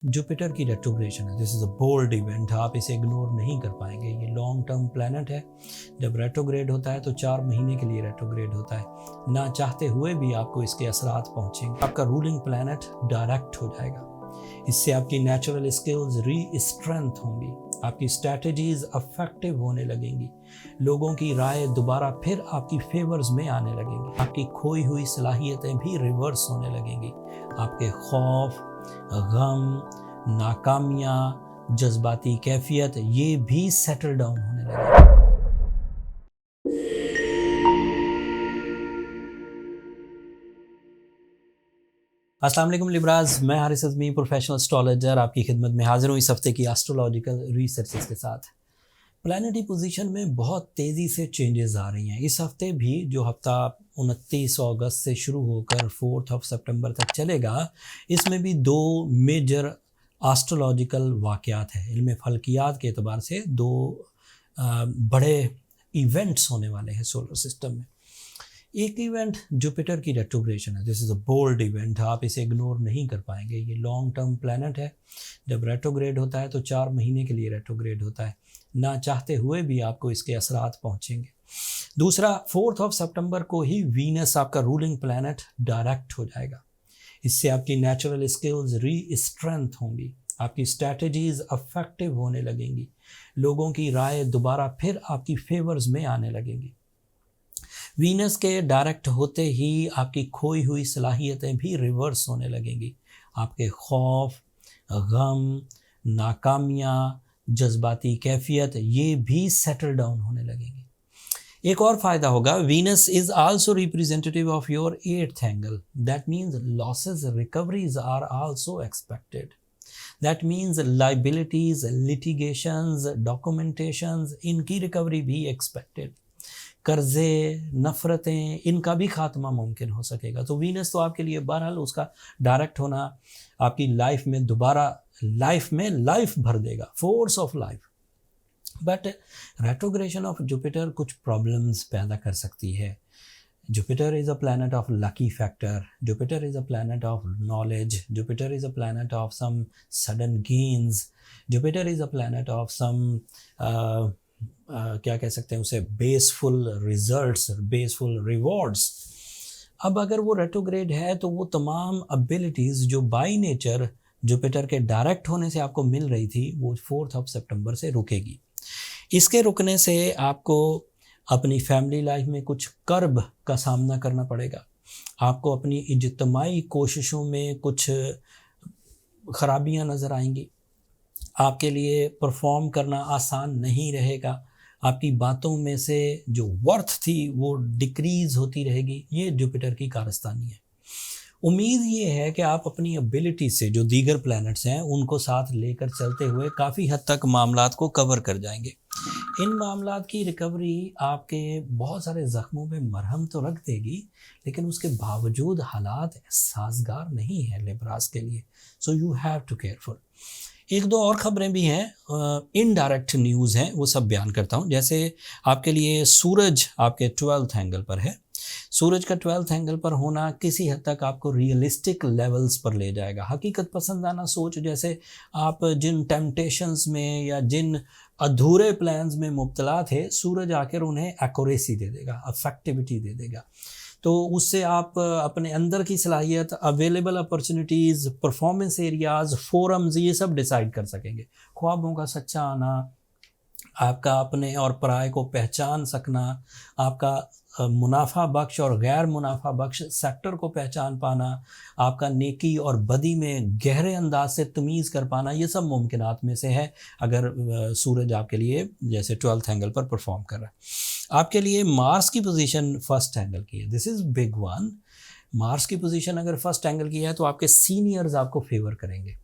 Jupiter की retrogression है। This is a bold event, आप इसे इग्नोर नहीं कर पाएंगे। ये लॉन्ग टर्म प्लैनेट है। जब रेट्रोग्रेड होता है तो 4 महीने के लिए रेट्रोग्रेड होता है। ना चाहते हुए भी आपको इसके असरात पहुंचेंगे। आपका रूलिंग प्लैनेट डायरेक्ट हो जाएगा। इससे आपकी नेचुरल स्किल्स री स्ट्रेंथ होंगी। आपकी स्ट्रैटेजीज अफेक्टिव होने लगेंगी। लोगों की राय दोबारा फिर आपकी फेवर्स में आने लगेंगी। आपकी खोई हुई सलाहियतें भी रिवर्स होने लगेंगी। आपके खौफ, गम, नाकामियाँ, जज्बाती कैफियत ये भी सेटल डाउन होने लगेंगी। अस्सलाम वालेकुम लिब्राज, मैं हारिस अज़मी प्रोफेशनल एस्ट्रोलॉजर आपकी खिदमत में हाजिर हूँ इस हफ्ते की एस्ट्रोलॉजिकल रिसर्चेस के साथ। प्लैनेटरी पोजीशन में बहुत तेज़ी से चेंजेस आ रही हैं। इस हफ्ते भी जो हफ्ता 29 अगस्त से शुरू होकर 4 सितंबर तक चलेगा, इसमें भी 2 मेजर एस्ट्रोलॉजिकल वाक़यात हैं। इल्म फ़ल्कियात के एतबार से 2 बड़े इवेंट्स होने वाले हैं सोलर सिस्टम में। एक इवेंट जुपिटर की रेट्रोग्रेशन है। This is a bold event, आप इसे इग्नोर नहीं कर पाएंगे। ये लॉन्ग टर्म प्लैनेट है। जब रेट्रोग्रेड होता है तो 4 महीने के लिए रेट्रोग्रेड होता है। ना चाहते हुए भी आपको इसके असरात पहुंचेंगे। दूसरा, 4 सितंबर को ही वीनस आपका रूलिंग प्लैनेट डायरेक्ट हो जाएगा। इससे आपकी नेचुरल स्किल्स री स्ट्रेंथ होंगी। आपकी स्ट्रैटेजीज अफेक्टिव होने लगेंगी। लोगों की राय दोबारा फिर आपकी फेवर्स में आने लगेंगी। वीनस के डायरेक्ट होते ही आपकी खोई हुई सलाहियतें भी रिवर्स होने लगेंगी। आपके खौफ, गम, नाकामियाँ, जज्बाती कैफियत ये भी सेटल डाउन होने लगेंगी। एक और फ़ायदा होगा, Venus is also representative of your 8th angle. That means losses recoveries are also expected. That means liabilities, litigations, documentations इनकी रिकवरी भी एक्सपेक्टेड। कर्जे, नफ़रतें, इनका भी खात्मा मुमकिन हो सकेगा। तो वीनस तो आपके लिए बहरहाल उसका डायरेक्ट होना आपकी लाइफ में दोबारा लाइफ भर देगा, force of life. But retrogression of Jupiter कुछ प्रॉब्लम्स पैदा कर सकती है। Jupiter is a planet of lucky factor, Jupiter is a planet of knowledge, Jupiter is a planet of some sudden gains, Jupiter is a planet of some क्या कह सकते हैं उसे, बेसफुल रिजल्ट्स, बेसफुल रिवॉर्ड्स। अब अगर वो रेट्रोग्रेड है तो वो तमाम एबिलिटीज़ जो बाय नेचर जुपिटर के डायरेक्ट होने से आपको मिल रही थी वो 4 सितंबर से रुकेगी। इसके रुकने से आपको अपनी फैमिली लाइफ में कुछ कर्ब का सामना करना पड़ेगा। आपको अपनी इज्तिमाई कोशिशों में कुछ खराबियां नज़र आएंगी। आपके लिए परफॉर्म करना आसान नहीं रहेगा। आपकी बातों में से जो वर्थ थी वो डिक्रीज़ होती रहेगी। ये जुपिटर की कारस्तानी है। उम्मीद ये है कि आप अपनी एबिलिटी से जो दीगर प्लैनेट्स हैं उनको साथ लेकर चलते हुए काफ़ी हद तक मामलात को कवर कर जाएंगे। इन मामलात की रिकवरी आपके बहुत सारे ज़ख्मों पे मरहम तो रख देगी, लेकिन उसके बावजूद हालात साजगार नहीं है लिब्रास के लिए। So you have to careful. एक दो और ख़बरें भी हैं, इनडायरेक्ट न्यूज़ हैं, वो सब बयान करता हूँ। जैसे आपके लिए सूरज आपके 12th एंगल पर है। सूरज का 12th एंगल पर होना किसी हद तक आपको रियलिस्टिक लेवल्स पर ले जाएगा। हकीकत पसंदाना सोच, जैसे आप जिन टेम्पटेशंस में या जिन अधूरे प्लान्स में मुब्तला थे, सूरज आकर उन्हें एक्यूरेसी दे देगा, अफेक्टिविटी दे देगा। तो उससे आप अपने अंदर की सलाहियत, available opportunities, performance areas, forums, ये सब डिसाइड कर सकेंगे। ख्वाबों का सच्चा आना, आपका अपने और पराये को पहचान सकना, आपका मुनाफा बख्श और गैर मुनाफा बख्श सेक्टर को पहचान पाना, आपका नेकी और बदी में गहरे अंदाज से तमीज़ कर पाना, ये सब मुमकिनात में से है अगर सूरज आपके लिए जैसे 12th एंगल पर परफॉर्म कर रहा है। आपके लिए मार्स की पोजीशन 1st एंगल की है। This is big one. Mars की पोजीशन अगर 1st एंगल की है तो आपके सीनियर्स आपको फेवर करेंगे।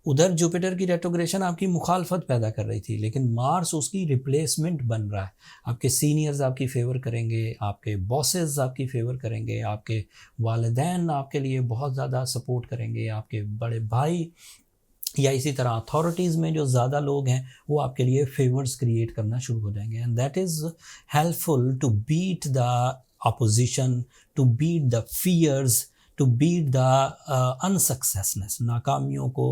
उधर जुपिटर की रेट्रोग्रेशन आपकी मुखालफत पैदा कर रही थी, लेकिन मार्स उसकी रिप्लेसमेंट बन रहा है। आपके सीनियर्स आपकी फेवर करेंगे, आपके बॉसेस आपकी फेवर करेंगे, आपके वालिदैन आपके लिए बहुत ज़्यादा सपोर्ट करेंगे, आपके बड़े भाई या इसी तरह अथॉरिटीज़ में जो ज़्यादा लोग हैं वो आपके लिए फेवर्स क्रिएट करना शुरू हो जाएंगे। And that is helpful to beat the opposition, to beat the fears, to beat the unsuccessness, नाकामियों को,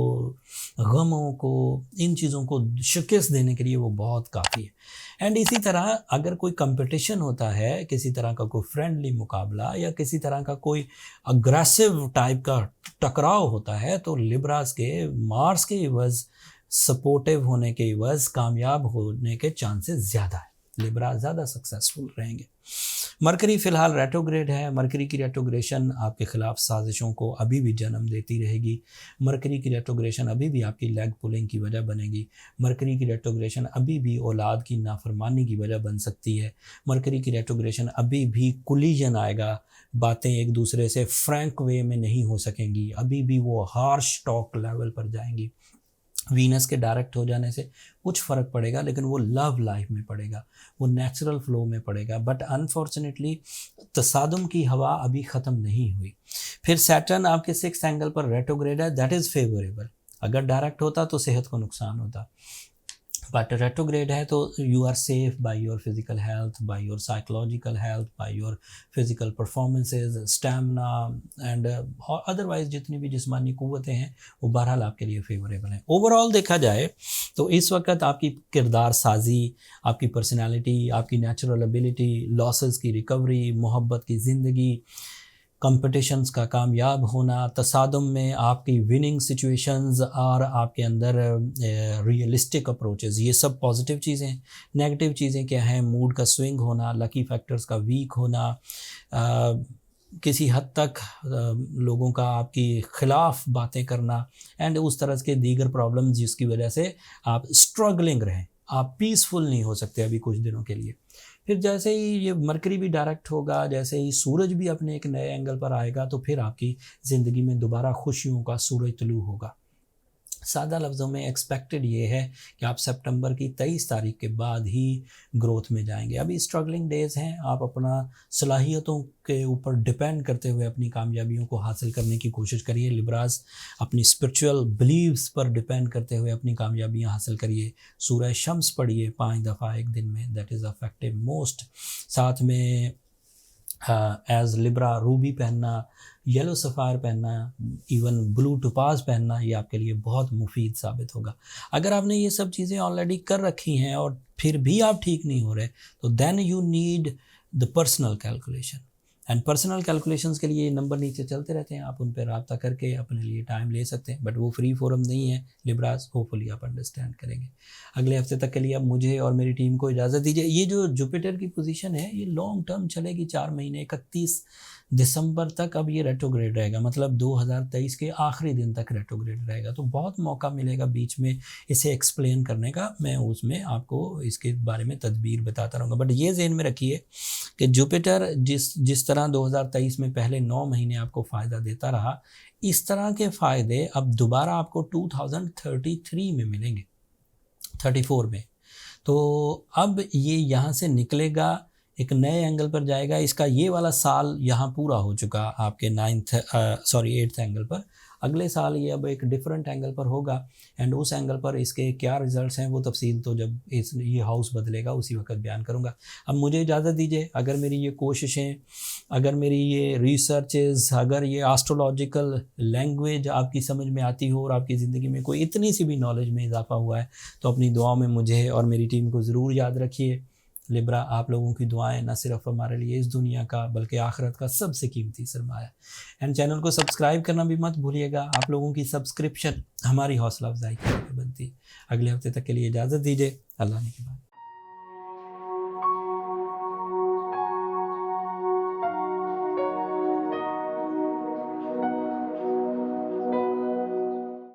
गमों को, इन चीज़ों को शिकस्त देने के लिए वो बहुत काफ़ी है। एंड इसी तरह अगर कोई कंपटीशन होता है, किसी तरह का कोई फ्रेंडली मुकाबला या किसी तरह का कोई अग्रेसिव टाइप का टकराव होता है, तो लिब्रास के मार्स के इवज़ सपोर्टिव होने के इवज़ कामयाब होने के चांसेस ज़्यादा है, लिब्रा ज़्यादा सक्सेसफुल रहेंगे। मरकरी फ़िलहाल रेट्रोग्रेड है। मरकरी की रेट्रोग्रेशन आपके ख़िलाफ़ साजिशों को अभी भी जन्म देती रहेगी। मरकरी की रेट्रोग्रेशन अभी भी आपकी लेग पुलिंग की वजह बनेगी। मरकरी की रेट्रोग्रेशन अभी भी औलाद की नाफरमानी की वजह बन सकती है। मरकरी की रेट्रोग्रेशन अभी भी कोलिजन आएगा, बातें एक दूसरे से फ्रैंक वे में नहीं हो सकेंगी, अभी भी वो हार्श टॉक लेवल पर जाएंगी। वीनस के डायरेक्ट हो जाने से कुछ फ़र्क पड़ेगा, लेकिन वो लव लाइफ में पड़ेगा, वो नेचुरल फ्लो में पड़ेगा। बट अनफॉर्चुनेटली तसादुम की हवा अभी ख़त्म नहीं हुई। फिर सैटर्न आपके 6th एंगल पर रेट्रोग्रेड है, दैट इज़ फेवरेबल। अगर डायरेक्ट होता तो सेहत को नुकसान होता, बट रेट्रोग्रेड है तो you are safe by your physical health, by your psychological health, by your physical performances, stamina and otherwise जितनी भी जिस्मानी क़ुव्वतें हैं वो बहरहाल आपके लिए फेवरेबल हैं। ओवरऑल देखा जाए तो इस वक्त आपकी किरदार साजी, आपकी पर्सनैलिटी, आपकी नेचुरल एबिलिटी, लॉसेस की रिकवरी, मोहब्बत की ज़िंदगी, कंपटीशंस का कामयाब होना, तसादुम में आपकी विनिंग सिचुएशंस और आपके अंदर रियलिस्टिक अप्रोचेस, ये सब पॉजिटिव चीज़ें हैं। नेगेटिव चीज़ें क्या हैं? मूड का स्विंग होना, लकी फैक्टर्स का वीक होना, किसी हद तक लोगों का आपकी ख़िलाफ़ बातें करना एंड उस तरह के दीगर प्रॉब्लम्स जिसकी वजह से आप स्ट्रगलिंग रहें, आप पीसफुल नहीं हो सकते अभी कुछ दिनों के लिए। फिर जैसे ही ये मरकरी भी डायरेक्ट होगा, जैसे ही सूरज भी अपने एक नए एंगल पर आएगा, तो फिर आपकी ज़िंदगी में दोबारा खुशियों का सूरज तुलू होगा। सादा लफ्ज़ों में एक्सपेक्टेड ये है कि आप सितंबर की 23 तारीख के बाद ही ग्रोथ में जाएंगे। अभी स्ट्रगलिंग डेज़ हैं, आप अपना सलाहियतों के ऊपर डिपेंड करते हुए अपनी कामयाबियों को हासिल करने की कोशिश करिए। लिब्रास अपनी स्पिरिचुअल बिलीव्स पर डिपेंड करते हुए अपनी कामयाबियां हासिल करिए। सूरह शम्स पढ़िए 5 दफ़ा एक दिन में, दैट इज़ अफेक्टिव मोस्ट। साथ में एज लिब्रा रूबी पहनना, येलो सफ़ायर पहनना, इवन ब्लू टोपाज पहनना, ये आपके लिए बहुत मुफीद साबित होगा। अगर आपने ये सब चीज़ें ऑलरेडी कर रखी हैं और फिर भी आप ठीक नहीं हो रहे, तो then you need the personal calculation. And personal calculations के लिए नंबर नीचे चलते रहते हैं, आप उन पर रब्ता करके अपने लिए टाइम ले सकते हैं, बट वो फ्री फोरम नहीं है लिब्रास, होपफुली आप अंडरस्टैंड करेंगे। अगले हफ्ते तक के लिए अब मुझे और मेरी टीम को इजाज़त दीजिए। ये जो जुपिटर की पोजीशन है ये लॉन्ग टर्म चलेगी, 4 महीने, 31 दिसंबर तक अब ये रेट्रोग्रेड रहेगा, मतलब 2023 के आखिरी दिन तक रेट्रोग्रेड रहेगा। तो बहुत मौका मिलेगा बीच में इसे एक्सप्लेन करने का, मैं उसमें आपको इसके बारे में तदबीर बताता रहूँगा। बट ये ज़हन में रखिए कि जुपिटर जिस तरह 2023 में पहले 9 महीने आपको फ़ायदा देता रहा, इस तरह के फ़ायदे अब दोबारा आपको 2033 में मिलेंगे, 34 में। तो अब ये यहाँ से निकलेगा, एक नए एंगल पर जाएगा। इसका ये वाला साल यहाँ पूरा हो चुका आपके 8th एंगल पर। अगले साल ये अब एक डिफरेंट एंगल पर होगा एंड उस एंगल पर इसके क्या रिजल्ट्स हैं वो तफसील तो जब ये हाउस बदलेगा उसी वक्त बयान करूँगा। अब मुझे इजाज़त दीजिए। अगर मेरी ये कोशिशें, अगर मेरी ये रिसर्चेस, अगर ये एस्ट्रोलॉजिकल लैंग्वेज आपकी समझ में आती हो और आपकी ज़िंदगी में कोई इतनी सी भी नॉलेज में इजाफा हुआ है, तो अपनी दुआओं में मुझे और मेरी टीम को ज़रूर याद रखिए। लिब्रा, आप लोगों की दुआएं न सिर्फ हमारे लिए इस दुनिया का बल्कि आखिरत का सबसे कीमती सरमाया। एंड चैनल को सब्सक्राइब करना भी मत भूलिएगा। आप लोगों की सब्सक्रिप्शन हमारी हौसला अफजाई के लिए बनती है। अगले हफ्ते तक के लिए इजाज़त दीजिए। अल्लाह ने